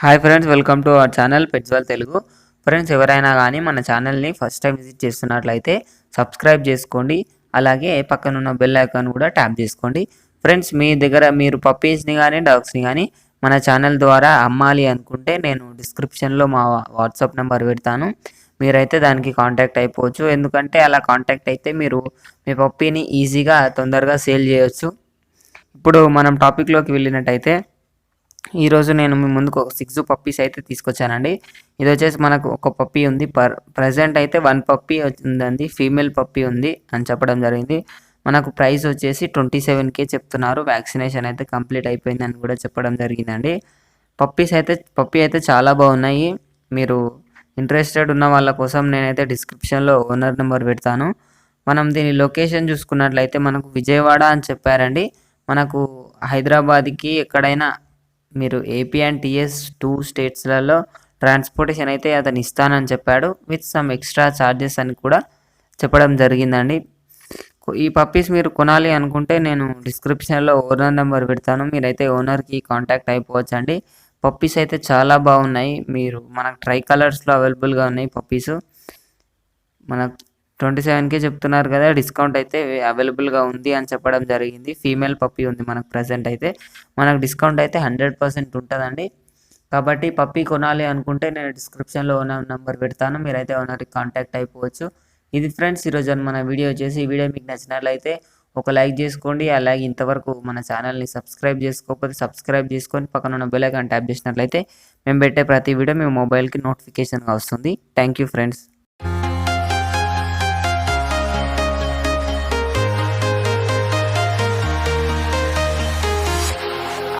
Hi friends, welcome to our channel పెట్స్వల్ Telugu. Friends, ఎవరైనా కానీ మన ఛానల్ని ఫస్ట్ టైం విజిట్ చేస్తున్నట్లయితే సబ్స్క్రైబ్ చేసుకోండి. అలాగే పక్కనున్న బెల్ ఐకాన్ కూడా ట్యాప్ చేసుకోండి. ఫ్రెండ్స్, మీ దగ్గర మీరు పప్పీస్ని కానీ డాగ్స్ని కానీ మన ఛానల్ ద్వారా అమ్మాలి అనుకుంటే నేను డిస్క్రిప్షన్లో మా వాట్సాప్ నెంబర్ పెడతాను. మీరైతే దానికి కాంటాక్ట్ అయిపోవచ్చు. ఎందుకంటే అలా కాంటాక్ట్ అయితే మీరు మీ పప్పీని ఈజీగా తొందరగా సేల్ చేయొచ్చు. ఇప్పుడు మనం టాపిక్లోకి వెళ్ళినట్టయితే ఈరోజు నేను మీ ముందుకు ఒక 6 పప్పీస్ అయితే తీసుకొచ్చానండి. ఇది వచ్చేసి మనకు ఒక పప్పీ ఉంది. ప్రజెంట్ అయితే 1 పప్పీ ఉందండి, ఫీమేల్ పప్పీ ఉంది అని చెప్పడం జరిగింది. మనకు ప్రైస్ వచ్చేసి 27K చెప్తున్నారు. వ్యాక్సినేషన్ అయితే కంప్లీట్ అయిపోయింది అని కూడా చెప్పడం జరిగిందండి. పప్పీ అయితే చాలా బాగున్నాయి. మీరు ఇంట్రెస్టెడ్ ఉన్న వాళ్ళ కోసం నేనైతే డిస్క్రిప్షన్లో ఓనర్ నెంబర్ పెడతాను. మనం దీని లొకేషన్ చూసుకున్నట్లయితే మనకు విజయవాడ అని చెప్పారండి. మనకు హైదరాబాద్కి ఎక్కడైనా మీరు ఏపీ అండ్ టీఎస్ 2 స్టేట్స్లలో ట్రాన్స్పోర్టేషన్ అయితే అతను ఇస్తానని చెప్పాడు, విత్ సమ్ ఎక్స్ట్రా ఛార్జెస్ అని కూడా చెప్పడం జరిగిందండి. ఈ పప్పీస్ మీరు కొనాలి అనుకుంటే నేను డిస్క్రిప్షన్లో ఓనర్ నెంబర్ పెడతాను. మీరైతే ఓనర్కి కాంటాక్ట్ అయిపోవచ్చండి. పప్పీస్ అయితే చాలా బాగున్నాయి. మనకు ట్రై కలర్స్లో అవైలబుల్గా ఉన్నాయి పప్పీస్. మనకు 27K చెప్తున్నారు కదా, డిస్కౌంట్ అయితే అవైలబుల్గా ఉంది అని చెప్పడం జరిగింది. ఫీమేల్ పప్పీ ఉంది మనకు ప్రజెంట్ అయితే. మనకు డిస్కౌంట్ అయితే 100% ఉంటుందండి. కాబట్టి పప్పీ కొనాలి అనుకుంటే నేను డిస్క్రిప్షన్లో ఓనర్ నెంబర్ పెడతాను. మీరైతే ఓనర్కి కాంటాక్ట్ అయిపోవచ్చు. ఇది ఫ్రెండ్స్ ఈరోజు మన వీడియో వచ్చేసి. ఈ వీడియో మీకు నచ్చినట్లయితే ఒక లైక్ చేసుకోండి. అలాగే ఇంతవరకు మన ఛానల్ని సబ్స్క్రైబ్ చేసుకోకపోతే సబ్స్క్రైబ్ చేసుకొని పక్కన ఉన్న బెల్ ఐకాన్ ట్యాప్ చేసినట్లయితే మేము పెట్టే ప్రతి వీడియో మీ మొబైల్కి నోటిఫికేషన్గా వస్తుంది. Thank you friends.